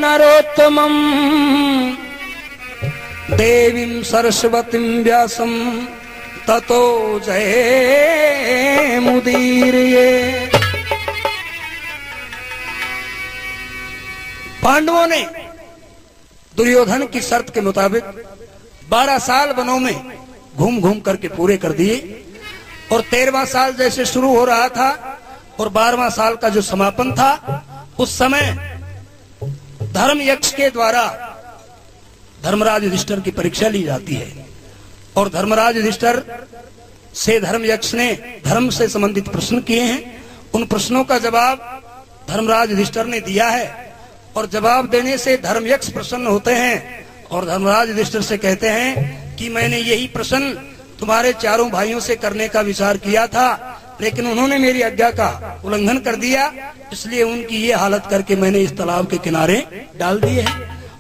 नरोत्तमं देवीं सरस्वतीं व्यासं ततो जयमुदीरये। पांडवों ने दुर्योधन की शर्त के मुताबिक 12 साल वनों में घूम घूम करके पूरे कर दिए और 13वां साल जैसे शुरू हो रहा था और 12वां साल का जो समापन था, उस समय धर्म यक्ष के द्वारा धर्मराज युधिष्ठिर की परीक्षा ली जाती है और धर्मराज युधिष्ठिर से धर्म यक्ष ने धर्म से संबंधित प्रश्न किए हैं। उन प्रश्नों का जवाब धर्मराज युधिष्ठिर ने दिया है और जवाब देने से धर्म यक्ष प्रसन्न होते हैं और धर्मराज युधिष्ठिर से कहते हैं कि मैंने यही प्रश्न तुम्हारे चारों भाइयों से करने का विचार किया था, लेकिन उन्होंने मेरी आज्ञा का उल्लंघन कर दिया, इसलिए उनकी ये हालत करके मैंने इस तालाब के किनारे डाल दिए हैं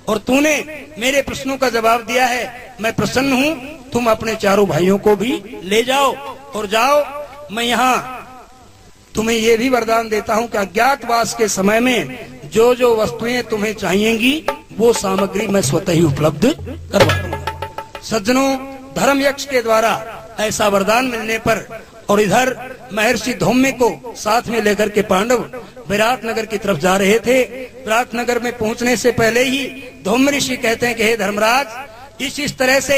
और तूने मेरे प्रश्नों का जवाब दिया है। मैं प्रसन्न हूँ, तुम अपने चारों भाइयों को भी ले जाओ और जाओ। मैं यहाँ तुम्हें ये भी वरदान देता हूँ कि अज्ञातवास के समय में जो जो वस्तुएं तुम्हें चाहिएंगी वो सामग्री मैं स्वतः ही उपलब्ध करवा दूंगा। सज्जनों, धर्म यक्ष के द्वारा ऐसा वरदान मिलने पर और इधर महर्षि धौम्य को साथ में लेकर के पांडव विराट नगर की तरफ जा रहे थे। विराट नगर में पहुंचने से पहले ही धौम्य ऋषि कहते हैं कि हे धर्मराज, इस तरह से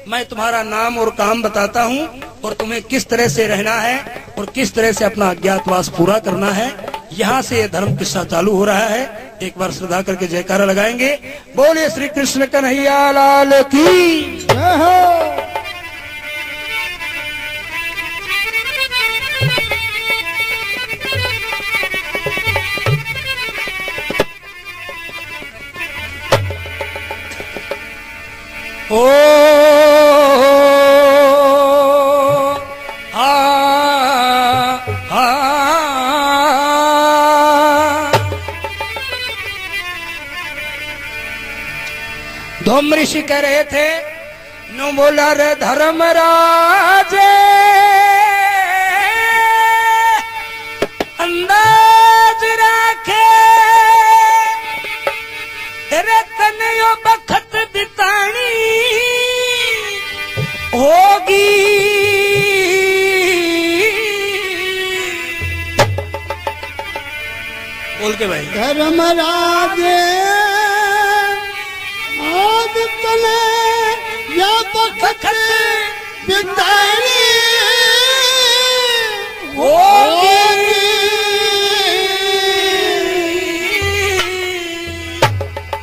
मैं तुम्हारा नाम और काम बताता हूँ और तुम्हें किस तरह से रहना है और किस तरह से अपना अज्ञातवास पूरा करना है। यहाँ से ये धर्म किस्सा चालू हो रहा है। एक बार श्रद्धा करके जयकारा लगाएंगे। बोले श्री कृष्ण कन्हैया लाल की जय हो। ओ धौम ऋषि कह रहे थे, नो बोला रे धर्मराज अंदाज राखे तेरे तनयो बखत बितानी होगी। बोल के भाई, धर्मराज तने या बखत बितानी होगी।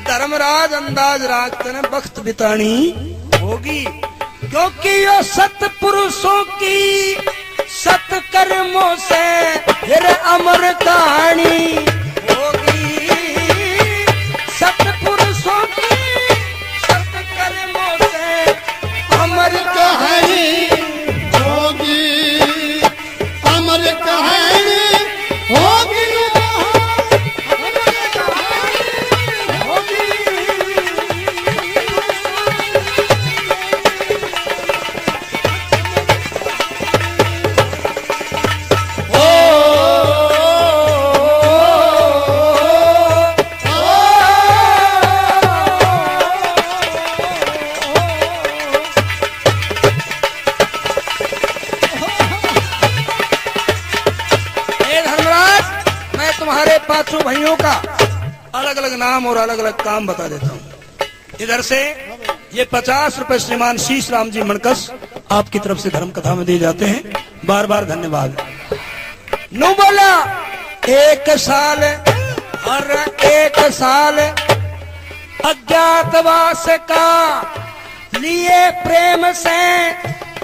धर्मराज अंदाज राखते ने बख्त बितानी होगी, क्योंकि यो सतपुरुषों की सत्कर्मों से फिर अमर कहानी होगी। सतपुरुषों की सत्कर्मों से अमर कहानी होगी, अमर कहानी होगी। पांचों भाइयों का अलग अलग नाम और अलग अलग काम बता देता हूँ। इधर से ये 50 रुपए श्रीमान शीश राम जी मणकस आपकी तरफ से धर्म कथा में दिए जाते हैं। बार बार धन्यवाद। नु बोला एक साल और एक साल अज्ञातवास का लिए प्रेम से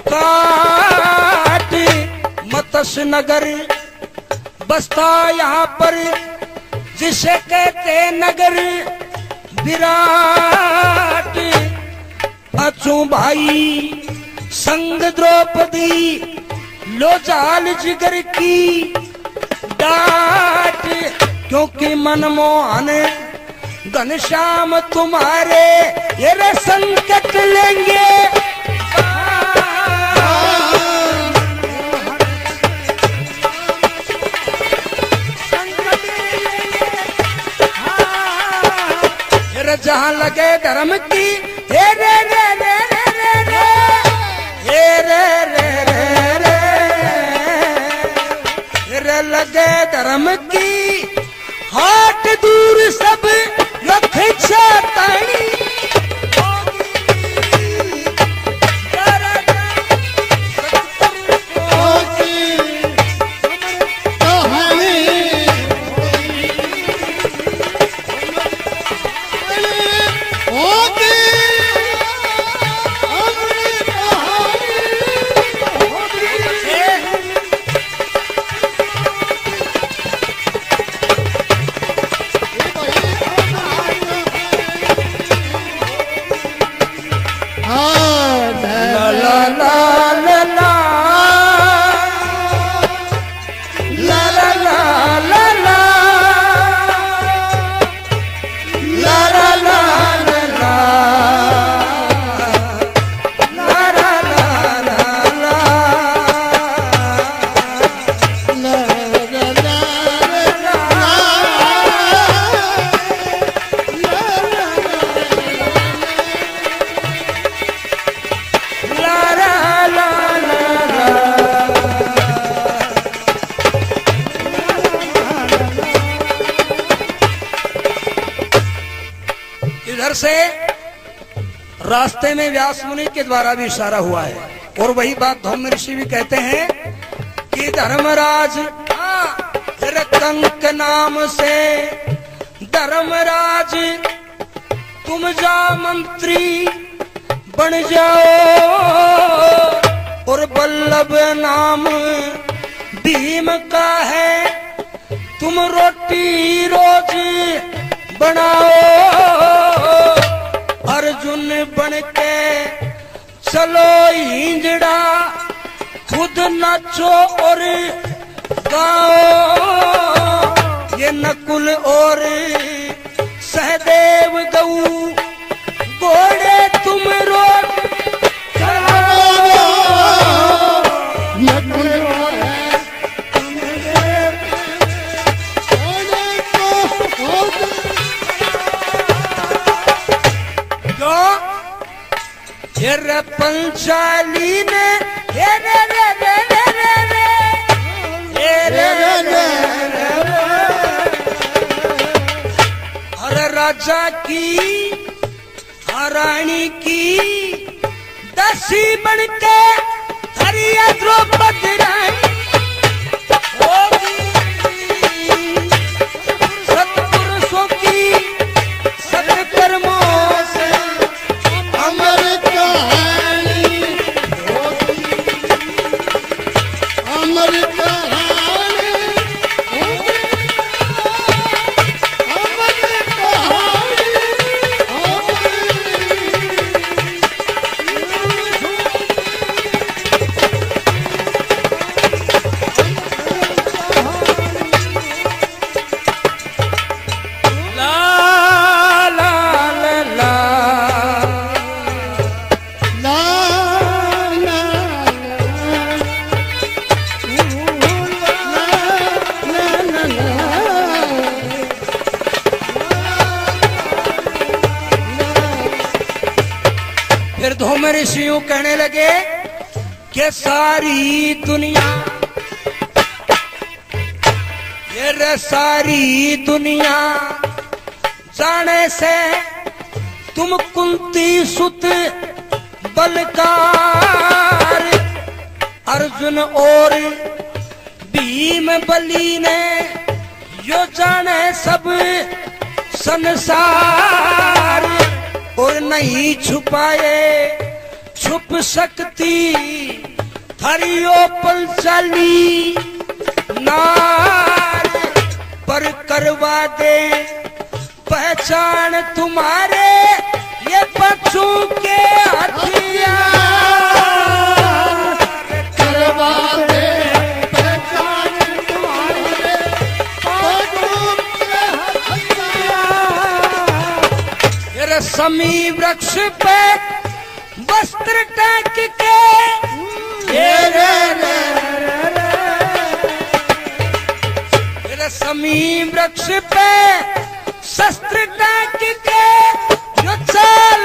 काट मत्स्य नगर बसता यहाँ पर जिसे कहते नगर विराट। अचू भाई संग द्रौपदी लो जाल जिगर की डाट, क्योंकि मनमोहन घनश्याम तुम्हारे ये संकट लेंगे। धर्म की हे रे रे रे रे रे रे हे रे रे रे रे रे लगे धर्म की हाट दूर सब रख छातानी से रास्ते में व्यास मुनि के द्वारा भी इशारा हुआ है और वही बात धौम्य ऋषि भी कहते हैं कि धर्मराज कंक नाम से धर्मराज तुम जा मंत्री बन जाओ और बल्लभ नाम भीम का है तुम रोटी रोज बनाओ अर्जुन बन के चलो हिंजड़ा खुद नाचो और गाओ ये नकुल और सहदेव गऊ घोड़े तुम रोज रे पंचाली ने रे रे रे रे रे रे रे रे रे हर राजा की रानी की दासी बनके हरिया द्रौपदी रानी होगी सत्पुरुषों की सत्कर्मों से अमर फिर धौम्य ऋषि यूं कहने लगे कि सारी दुनिया ये रे सारी दुनिया जाने से तुम कुंती सुत बलकार अर्जुन और भीम बली ने यो जाने सब संसार और नहीं छुपाए छुप सकती हरियो पल चली नार पर करवा दे पहचान तुम्हारे ये बच्चों के हथियार करवा दे पहचान तुम्हारे बच्चों के हथियार समी वृक्ष पे वस्त्र टांग के समी वृक्ष पे शस्त्र टांग के जो चाल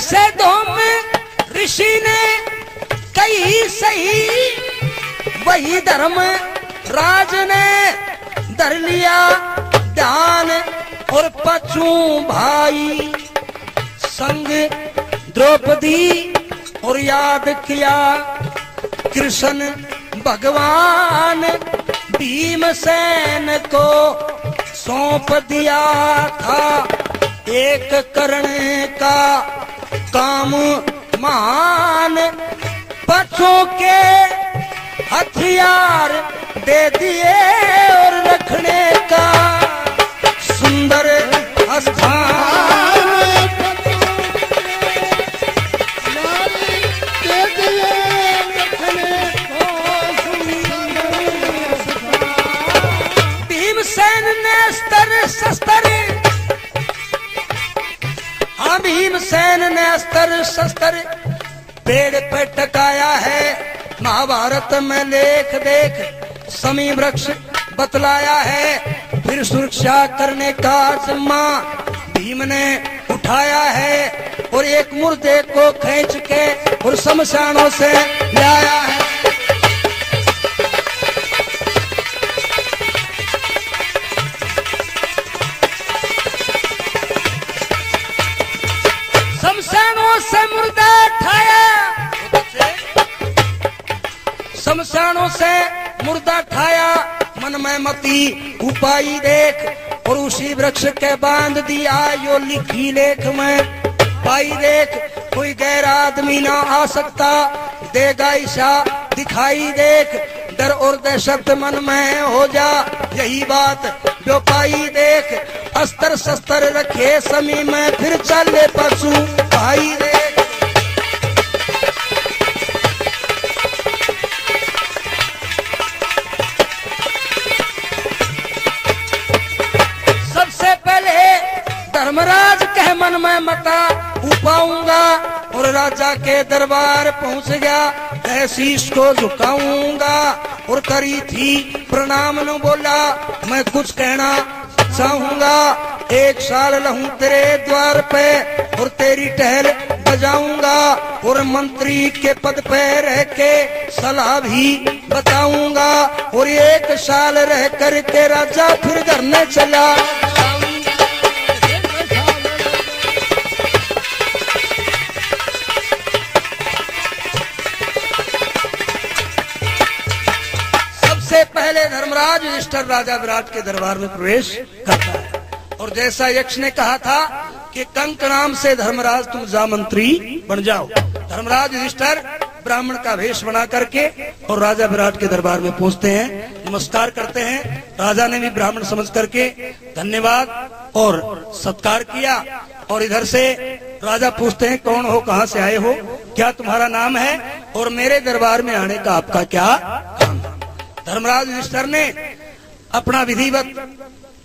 ऐसे धोम ऋषि ने कही सही, वही धर्म राज ने धर लिया ध्यान। और पचू भाई संग द्रौपदी और याद किया कृष्ण भगवान। भीमसेन को सौंप दिया था एक करने का काम महान। पक्षों के हथियार दे दिए और रखने का सुंदर स्थान। भीमसेन ने अस्त्र शस्त्र, हाँ भीमसेन ने अस्त्र शस्त्र पेड़ पे टकाया है। महाभारत में लेख देख समी वृक्ष बतलाया है। फिर सुरक्षा करने का जिम्मा भीम ने उठाया है और एक मुर्दे को खींच के और शमशानों से लाया है। शमशानों से मुर्दा उठाया, शमशानों से मुर्दा ठाया। मन में मती उपाई देख और उसी वृक्ष के बांध दिया। यो लिखी लेख में पाई देख, कोई गैर आदमी ना आ सकता, देगा ईशा दिखाई देख। डर और दहशत मन में हो जा, यही बात जो पाई देख। अस्त्र शस्त्र रखे समी में, फिर चले पशु भाई देख। धर्मराज कह मन में मता उपाऊंगा और राजा के दरबार पहुंच गया। शीश को झुकाऊंगा और करी थी प्रणाम न बोला, मैं कुछ कहना चाहूंगा। 1 साल रहूं तेरे द्वार पे और तेरी टहल बजाऊंगा और मंत्री के पद पे रह के सलाह भी बताऊंगा। और 1 साल रह कर के राजा फिर घर में चला। पहले धर्मराज युधिष्ठिर राजा विराट के दरबार में प्रवेश करता है और जैसा यक्ष ने कहा था कि कंक नाम से धर्मराज तुम जा मंत्री बन जाओ। धर्मराज युधिष्ठिर ब्राह्मण का वेश बना करके और राजा विराट के दरबार में पहुंचते हैं, नमस्कार करते हैं। राजा ने भी ब्राह्मण समझ करके धन्यवाद और सत्कार किया। और इधर से राजा पूछते हैं कौन हो, कहाँ से आए हो, क्या तुम्हारा नाम है और मेरे दरबार में आने का आपका क्या काम है। धर्मराज युधिष्ठिर ने अपना विधिवत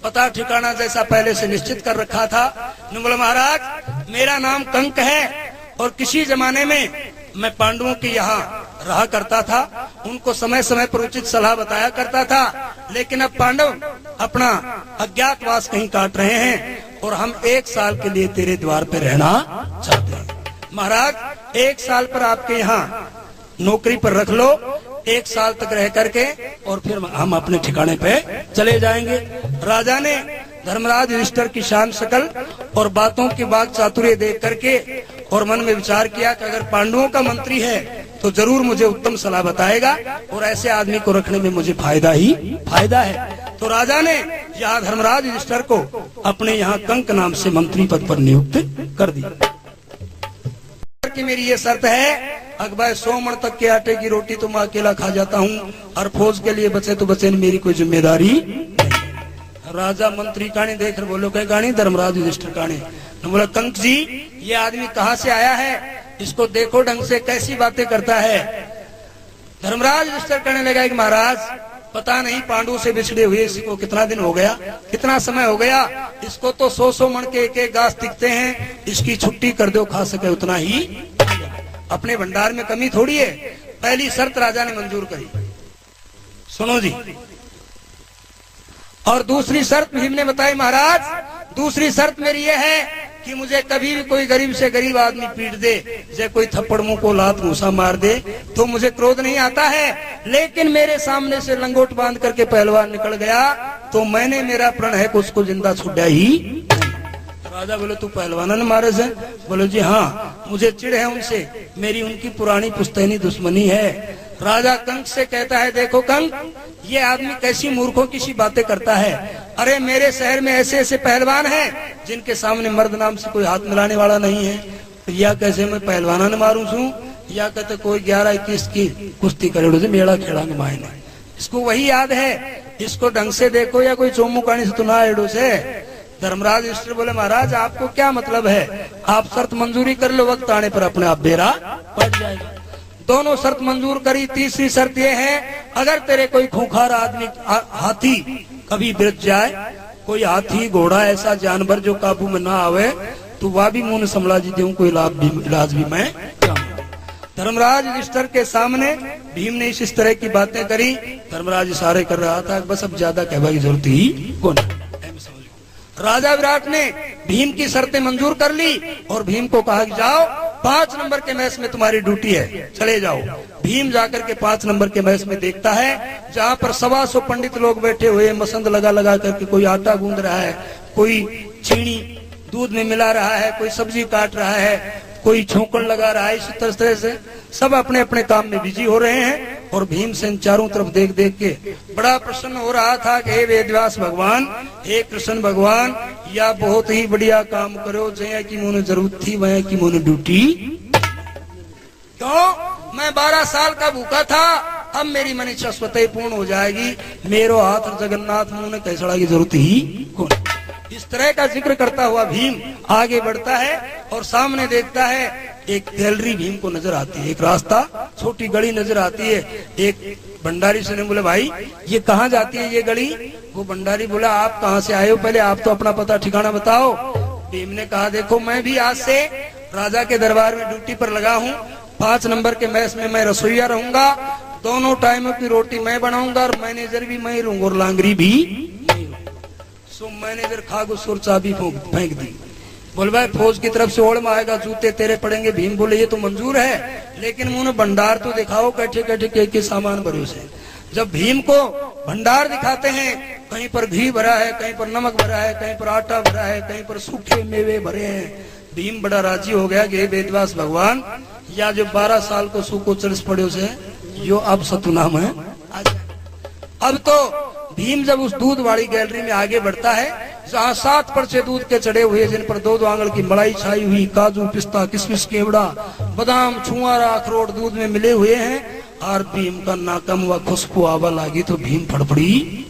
पता ठिकाना जैसा पहले से निश्चित कर रखा था। बोला महाराज मेरा नाम कंक है और किसी जमाने में मैं पांडवों के यहाँ रहा करता था, उनको समय समय पर उचित सलाह बताया करता था। लेकिन अब पांडव अपना अज्ञातवास कहीं काट रहे हैं और हम 1 साल के लिए तेरे द्वार पे रहना चाहते हैं। महाराज 1 साल पर आपके यहाँ नौकरी पर रख लो, 1 साल तक रह करके और फिर हम अपने ठिकाने पे चले जाएंगे। राजा ने धर्मराज युधिष्ठिर की शान शकल और बातों की बात चातुर्य देख करके और मन में विचार किया कि अगर पांडवों का मंत्री है तो जरूर मुझे उत्तम सलाह बताएगा और ऐसे आदमी को रखने में मुझे फायदा ही फायदा है। तो राजा ने यहाँ धर्मराज युधिष्ठिर को अपने यहाँ कंक नाम से मंत्री पद पर नियुक्त कर दिया। कि मेरी ये शर्त है, अकबर 100 मण तक के आटे की रोटी तो मैं अकेला खा जाता हूँ और फौज के लिए बचे तो बचे, मेरी कोई जिम्मेदारी नहीं। राजा मंत्री काणी देख बोलो कहे गाणी धर्मराज युधिष्ठिर काणी बोला कंक जी ये आदमी कहाँ से आया है, इसको देखो ढंग से कैसी बातें करता है। धर्मराज युधिष्ठिर कहने लगा कि महाराज पता नहीं पांडु से बिछड़े हुए इसको कितना दिन हो गया, कितना समय हो गया, इसको तो 100 मण के एक गाछ दिखते हैं, इसकी छुट्टी कर दो, खा सके उतना ही, अपने भंडार में कमी थोड़ी है। पहली शर्त राजा ने मंजूर करी, सुनो जी। और दूसरी शर्त भीम ने बताई महाराज दूसरी शर्त मेरी ये है कि मुझे कभी भी कोई गरीब से गरीब आदमी पीट दे, जैसे कोई थप्पड़ मुंह को लात मूसा मार दे, तो मुझे क्रोध नहीं आता है। लेकिन मेरे सामने से लंगोट बांध करके पहलवान निकल गया तो मैंने मेरा प्रण है कि उसको जिंदा छुड़ा ही। राजा बोले तू पहलवाना ने मारे से? बोले जी हाँ, मुझे चिढ़ है उनसे, मेरी उनकी पुरानी पुश्तैनी दुश्मनी है। राजा कंक से कहता है देखो कंक, ये आदमी कैसी मूर्खों की सी बातें करता है। अरे मेरे शहर में ऐसे ऐसे पहलवान हैं जिनके सामने मर्द नाम से कोई हाथ मिलाने वाला नहीं है, तो या कैसे मैं पहलवाना ने मारू छू, या कहते कोई 11-21 की कुश्ती करे मेड़ा खेड़ा में मायने, इसको वही याद है, इसको ढंग से देखो या कोई चोमू कहानी से तुना एडो से। धर्मराज युधिष्ठिर बोले महाराज आपको क्या मतलब है, आप शर्त मंजूरी कर लो, वक्त आने पर अपने आप बेरा पड़ जाएगा। दोनों शर्त मंजूर करी। तीसरी शर्त ये है, अगर तेरे कोई खूंखार आदमी हाथी कभी बिरज जाए, कोई हाथी घोड़ा ऐसा जानवर जो काबू में ना आवे, तो वह भी मुंह समला जी दूं, कोई इलाज भी मैं करूंगा। धर्मराज युधिष्ठिर के सामने भीम ने इस तरह की बातें करी। धर्मराज इशारे कर रहा था बस अब ज्यादा कहने की जरूरत ही कौन। राजा विराट ने भीम की शर्तें मंजूर कर ली और भीम को कहा कि जाओ 5 नंबर के मैच में तुम्हारी ड्यूटी है, चले जाओ। भीम जाकर के 5 नंबर के मैच में देखता है जहाँ पर 125 पंडित लोग बैठे हुए, मसंद लगा लगा करके कोई आटा गूंद रहा है, कोई चीनी दूध में मिला रहा है, कोई सब्जी काट रहा है, कोई छोंकड़ लगा रहा है। इसी तरह से सब अपने अपने काम में बिजी हो रहे हैं और भीमसेन चारों तरफ देख देख के बड़ा प्रसन्न हो रहा था कि हे वेदव्यास भगवान, हे कृष्ण भगवान, या बहुत ही बढ़िया काम करो, जय की मुझे जरूरत थी वह की मुझे ड्यूटी। क्यों? मैं 12 साल का भूखा था, अब मेरी मनीषा स्वतः पूर्ण हो जाएगी, मेरो हाथ जगन्नाथ मुंह ने कैसड़ा की जरूरत ही कौन। इस तरह का जिक्र करता हुआ भीम आगे बढ़ता है और सामने देखता है एक गैलरी भीम को नजर आती है, एक रास्ता छोटी गली नजर आती है। एक भंडारी से ने बोले भाई ये कहाँ जाती है ये गली? वो भंडारी बोला आप कहाँ से आए हो, पहले आप तो अपना पता ठिकाना बताओ। भीम ने कहा देखो मैं भी आज से राजा के दरबार में ड्यूटी पर लगा हूँ, 5 नंबर के मैच में मैं रसोईया रहूंगा, दोनों टाइमों की रोटी मैं बनाऊंगा और मैनेजर भी मैं रहूंगा और लांगरी भी नहीं। सो मैनेजर खागो सुर चाबी फेंक दी। बोल भाई फौज की तरफ से ओढ़ में आएगा, जूते तेरे पड़ेंगे। भीम बोले ये तो मंजूर है, लेकिन मुझे भंडार तो दिखाओ, कैठे कैठे के सामान भरे से। जब भीम को भंडार दिखाते हैं, कहीं पर घी भरा है, कहीं पर नमक भरा है, कहीं पर आटा भरा है, कहीं पर सूखे मेवे भरे हैं, भीम बड़ा राजी हो गया कि वेदव्यास भगवान, या जो 12 साल को सूखो चरस पड़े से यो अब सतुनाम है। अब तो भीम जब उस दूध वाली गैलरी में आगे बढ़ता है जहाँ 7 पर्चे दूध के चढ़े हुए, जिन पर 2-2 आंगल की मलाई छाई हुई, काजू पिस्ता किशमिश केवड़ा बादाम छुआरा अखरोट दूध में मिले हुए हैं, और भीम का नाकम व खुशबू आवा लगी तो भीम फड़फड़ी।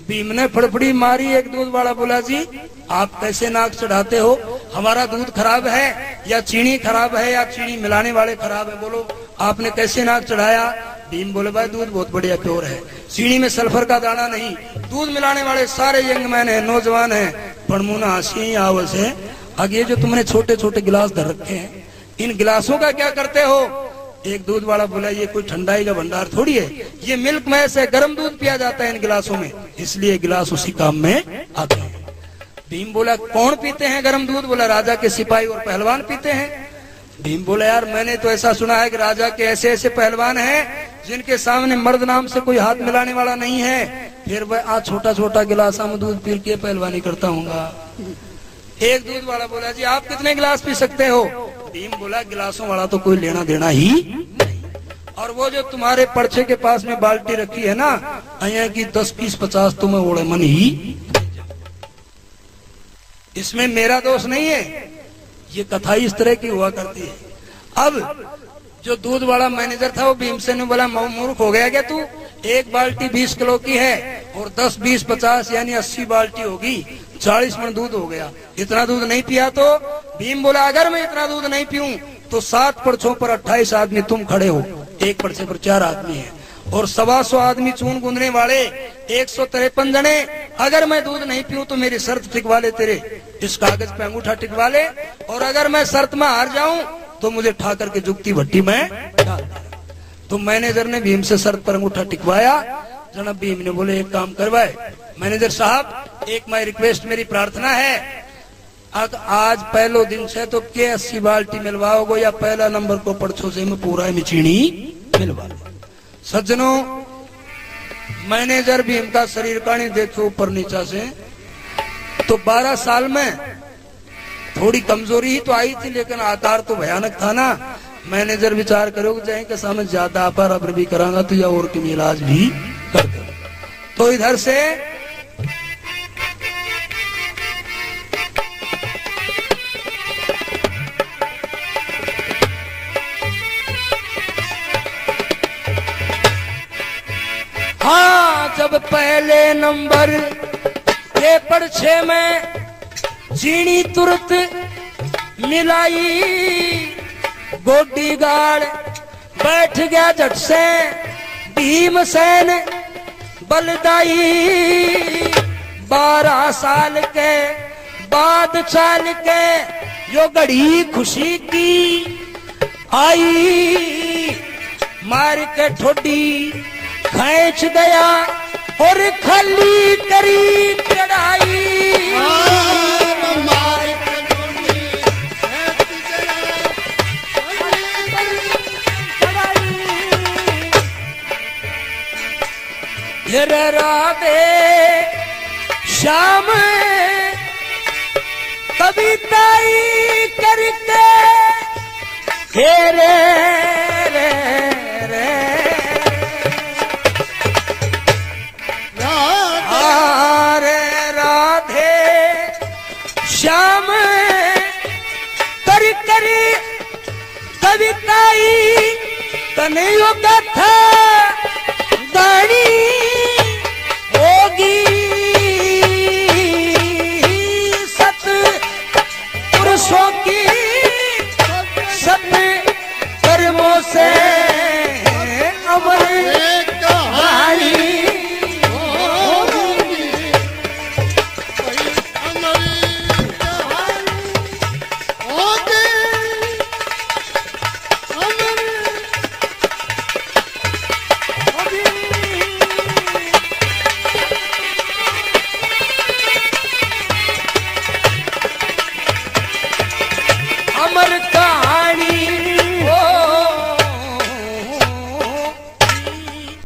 भीम ने फड़फड़ी मारी। एक दूध वाला बोला जी आप कैसे नाक चढ़ाते हो, हमारा दूध खराब है या चीनी खराब है या चीनी मिलाने वाले खराब है, बोलो आपने कैसे नाक चढ़ाया? भीम बोले भाई दूध बहुत बढ़िया प्योर है, चीनी में सल्फर का दाना नहीं, दूध मिलाने वाले सारे यंग मैन है, नौजवान है, पड़मुना हंसी आवस है। आगे जो तुमने छोटे छोटे गिलास धर रखे हैं, इन गिलासों का क्या करते हो? एक दूध वाला बोला ये कोई ठंडाई का भंडार थोड़ी है, ये मिल्क मैस है, गर्म दूध पिया जाता है इन गिलासों में, इसलिए गिलास उसी काम में आते हैं। भीम बोला कौन पीते हैं गर्म दूध? बोला राजा के सिपाही और पहलवान पीते हैं। भीम बोला यार मैंने तो ऐसा सुना है कि राजा के ऐसे ऐसे पहलवान हैं जिनके सामने मर्द नाम से कोई हाथ मिलाने वाला नहीं है, फिर वह आज छोटा छोटा गिलास में दूध पी के पहलवानी करता हूँगा। एक दूध वाला बोला जी आप कितने गिलास पी सकते हो? भीम बोला गिलासों वाला तो कोई लेना देना ही नहीं, और वो जो तुम्हारे पर्चे के पास में बाल्टी रखी है ना, अया की 10, 20, 50 तो मैं ओढ़े मन ही, इसमें मेरा दोष नहीं है। ये कथा इस तरह की हुआ करती है। अब जो दूध वाला मैनेजर था वो भीमसेन ने बोला मूर्ख हो गया क्या तू? एक बाल्टी 20 किलो की है और 10, 20, 50 यानी 80 बाल्टी होगी, 40 मन दूध हो गया, इतना दूध नहीं पिया तो? भीम बोला अगर मैं इतना दूध नहीं पीऊं तो 7 पर्चों पर 28 आदमी तुम खड़े हो, एक पर्चे पर 4 आदमी है, और 125 आदमी चून गूंदने वाले 153 जने, अगर मैं दूध नहीं पीऊं तो मेरी शर्त टिकवा ले, तेरे इस कागज पे अंगूठा टिकवा ले, और अगर मैं शर्त में हार जाऊं तो मुझे ठा करके जुगती भट्टी में डाल दे। तो मैनेजर ने भीम से शर्त पर अंगूठा टिकवाया। जनाब भीम ने बोले एक काम करवाए मैनेजर साहब, एक माय रिक्वेस्ट, मेरी प्रार्थना है, आज पहलो दिन से तो के 80 बाल्टी मिलवाओगे या पहला नंबर को पड़छो से में पूरा में चीनी मिलवा लो। सज्जनों, मैनेजर भी इनका शरीर का नहीं देखो ऊपर नीचा से, तो 12 साल में थोड़ी कमजोरी ही तो आई थी, लेकिन आकार तो भयानक था ना। मैनेजर विचार करोगे चाहे कि सामने ज्यादा आपार अब भी करांगा तो या और की इलाज भी कर दो। तो इधर से हाँ, जब पहले नंबर के पर्चे में चीनी तुरंत मिलाई, गोडी गार्ड बैठ गया झट से भीमसेन बलदाई। 12 साल के बाद चाल के जो घड़ी खुशी की आई, मार के ठोडी खींच गया और खाली करी चढ़ाई। राधे श्याम कविताई करके हेरे रे रे राधे श्याम कर कर कविताई तनयो कथा गानी